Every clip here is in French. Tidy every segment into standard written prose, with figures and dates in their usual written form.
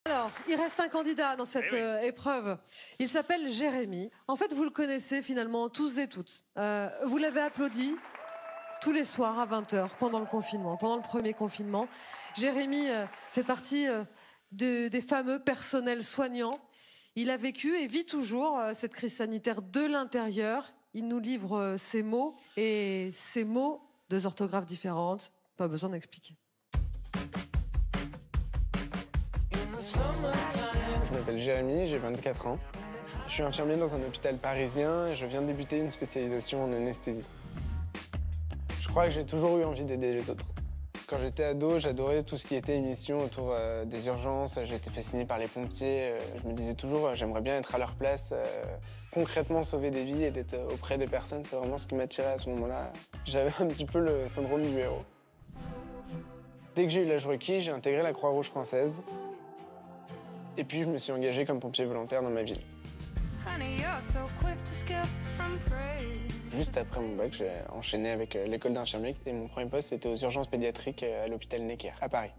Alors, il reste un candidat dans cette épreuve. Il s'appelle Jérémy. En fait, vous le connaissez finalement tous et toutes. Vous l'avez applaudi tous les soirs à 20h pendant le confinement, pendant le premier confinement. Jérémy fait partie des fameux personnels soignants. Il a vécu et vit toujours cette crise sanitaire de l'intérieur. Il nous livre ses mots et ces mots, deux orthographes différentes, pas besoin d'expliquer. Je m'appelle Jérémy, j'ai 24 ans. Je suis infirmier dans un hôpital parisien et je viens de débuter une spécialisation en anesthésie. Je crois que j'ai toujours eu envie d'aider les autres. Quand j'étais ado, j'adorais tout ce qui était émission autour des urgences. J'ai été fasciné par les pompiers. Je me disais toujours, j'aimerais bien être à leur place, concrètement sauver des vies et d'être auprès des personnes. C'est vraiment ce qui m'attirait à ce moment-là. J'avais un petit peu le syndrome du héros. Dès que j'ai eu l'âge requis, j'ai intégré la Croix-Rouge française. Et puis, je me suis engagé comme pompier volontaire dans ma ville. Juste après mon bac, j'ai enchaîné avec l'école d'infirmier et mon premier poste était aux urgences pédiatriques à l'hôpital Necker, à Paris.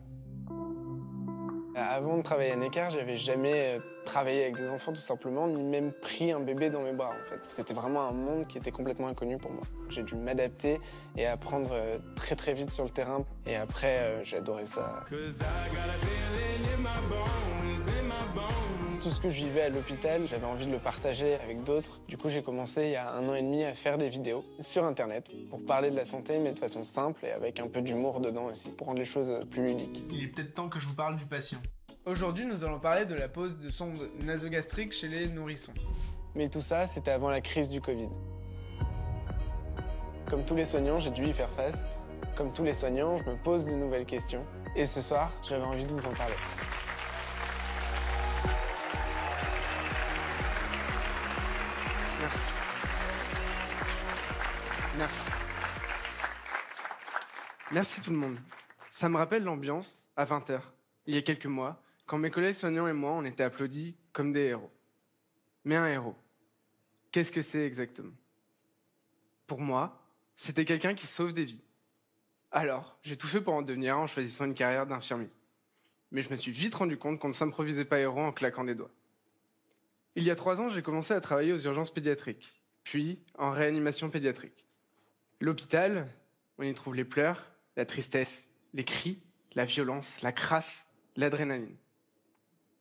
Avant de travailler à Necker, j'avais jamais travaillé avec des enfants tout simplement, ni même pris un bébé dans mes bras en fait. C'était vraiment un monde qui était complètement inconnu pour moi. J'ai dû m'adapter et apprendre très très vite sur le terrain. Et après, j'ai adoré ça. Tout ce que je vivais à l'hôpital, j'avais envie de le partager avec d'autres. Du coup, j'ai commencé il y a 1 an et demi à faire des vidéos sur Internet pour parler de la santé, mais de façon simple et avec un peu d'humour dedans aussi, pour rendre les choses plus ludiques. Il est peut-être temps que je vous parle du patient. Aujourd'hui, nous allons parler de la pose de sonde nasogastrique chez les nourrissons. Mais tout ça, c'était avant la crise du Covid. Comme tous les soignants, j'ai dû y faire face. Comme tous les soignants, je me pose de nouvelles questions. Et ce soir, j'avais envie de vous en parler. Merci. Merci. Merci tout le monde. Ça me rappelle l'ambiance à 20h, il y a quelques mois, quand mes collègues soignants et moi, on était applaudis comme des héros. Mais un héros, qu'est-ce que c'est exactement? Pour moi, c'était quelqu'un qui sauve des vies. Alors, j'ai tout fait pour en devenir en choisissant une carrière d'infirmier. Mais je me suis vite rendu compte qu'on ne s'improvisait pas héros en claquant des doigts. Il y a 3 ans, j'ai commencé à travailler aux urgences pédiatriques, puis en réanimation pédiatrique. L'hôpital, on y trouve les pleurs, la tristesse, les cris, la violence, la crasse, l'adrénaline.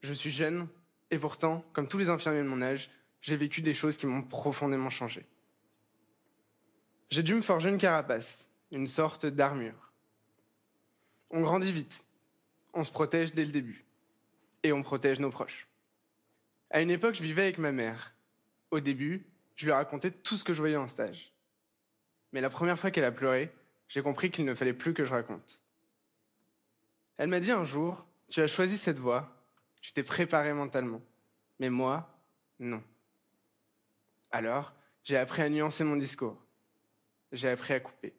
Je suis jeune, et pourtant, comme tous les infirmiers de mon âge, j'ai vécu des choses qui m'ont profondément changé. J'ai dû me forger une carapace, une sorte d'armure. On grandit vite, on se protège dès le début, et on protège nos proches. À une époque, je vivais avec ma mère. Au début, je lui racontais tout ce que je voyais en stage. Mais la première fois qu'elle a pleuré, j'ai compris qu'il ne fallait plus que je raconte. Elle m'a dit un jour, « Tu as choisi cette voie, tu t'es préparé mentalement. Mais moi, non. » Alors, j'ai appris à nuancer mon discours. J'ai appris à couper.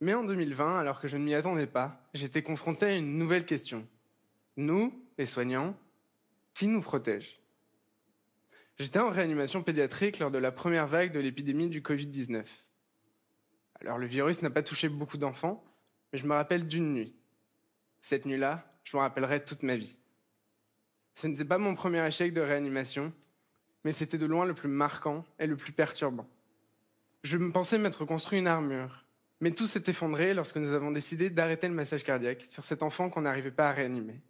Mais en 2020, alors que je ne m'y attendais pas, j'étais confronté à une nouvelle question. Nous, les soignants, qui nous protège? J'étais en réanimation pédiatrique lors de la première vague de l'épidémie du Covid-19. Alors le virus n'a pas touché beaucoup d'enfants, mais je me rappelle d'une nuit. Cette nuit-là, je m'en rappellerai toute ma vie. Ce n'était pas mon premier échec de réanimation, mais c'était de loin le plus marquant et le plus perturbant. Je me pensais m'être construit une armure, mais tout s'est effondré lorsque nous avons décidé d'arrêter le massage cardiaque sur cet enfant qu'on n'arrivait pas à réanimer.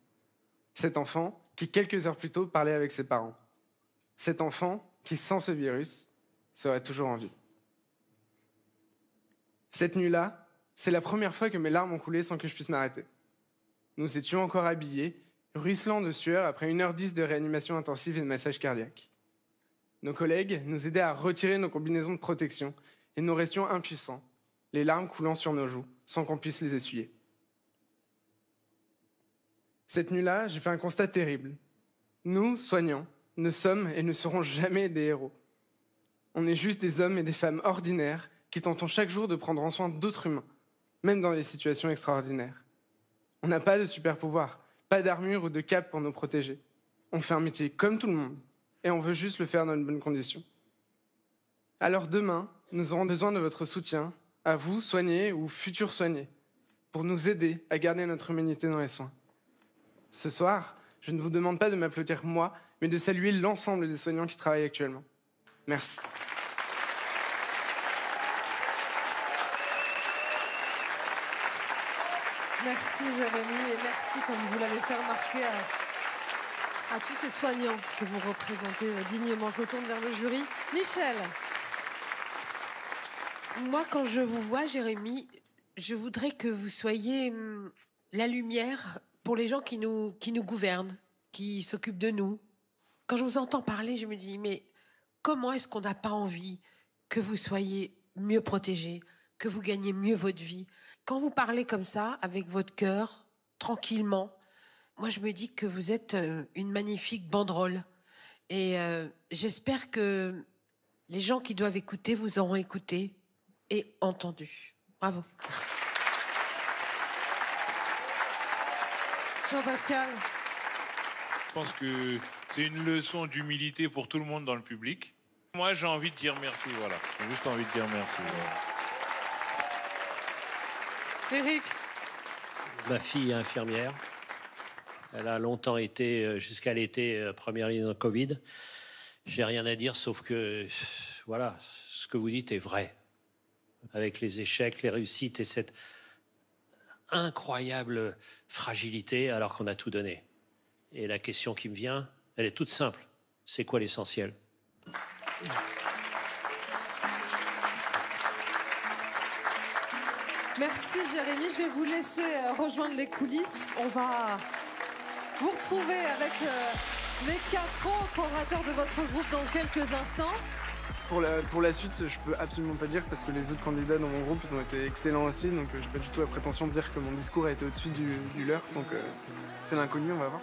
Cet enfant qui, quelques heures plus tôt, parlait avec ses parents. Cet enfant qui, sans ce virus, serait toujours en vie. Cette nuit-là, c'est la première fois que mes larmes ont coulé sans que je puisse m'arrêter. Nous étions encore habillés, ruisselants de sueur après 1h10 de réanimation intensive et de massage cardiaque. Nos collègues nous aidaient à retirer nos combinaisons de protection et nous restions impuissants, les larmes coulant sur nos joues, sans qu'on puisse les essuyer. Cette nuit-là, j'ai fait un constat terrible. Nous, soignants, ne sommes et ne serons jamais des héros. On est juste des hommes et des femmes ordinaires qui tentons chaque jour de prendre en soin d'autres humains, même dans les situations extraordinaires. On n'a pas de super pouvoir, pas d'armure ou de cape pour nous protéger. On fait un métier comme tout le monde et on veut juste le faire dans de bonnes conditions. Alors demain, nous aurons besoin de votre soutien, à vous, soignés ou futurs soignés, pour nous aider à garder notre humanité dans les soins. Ce soir, Je ne vous demande pas de m'applaudir moi, mais de saluer l'ensemble des soignants qui travaillent actuellement. Merci. Merci Jérémy et merci, comme vous l'avez fait remarquer, à tous ces soignants que vous représentez dignement. Je me tourne vers le jury. Michel. Moi, quand je vous vois, Jérémy, je voudrais que vous soyez la lumière pour les gens qui nous gouvernent, qui s'occupent de nous. Quand je vous entends parler, je me dis, mais comment est-ce qu'on n'a pas envie que vous soyez mieux protégés, que vous gagnez mieux votre vie? Quand vous parlez comme ça, avec votre cœur, tranquillement, moi je me dis que vous êtes une magnifique banderole. Et j'espère que les gens qui doivent écouter vous auront écouté et entendu. Bravo. Jean-Pascal. Je pense que c'est une leçon d'humilité pour tout le monde dans le public. Moi, j'ai envie de dire merci, voilà. J'ai juste envie de dire merci. Voilà. Éric. Ma fille est infirmière. Elle a longtemps été, jusqu'à l'été, première ligne de Covid. J'ai rien à dire, sauf que, voilà, ce que vous dites est vrai. Avec les échecs, les réussites et cette incroyable fragilité, alors qu'on a tout donné. Et la question qui me vient, elle est toute simple. C'est quoi l'essentiel ? Merci Jérémy, je vais vous laisser rejoindre les coulisses. On va vous retrouver avec les 4 autres orateurs de votre groupe dans quelques instants. Pour la suite, je peux absolument pas dire parce que les autres candidats dans mon groupe, ils ont été excellents aussi, donc j'ai pas du tout la prétention de dire que mon discours a été au-dessus du leur, donc c'est l'inconnu, on va voir.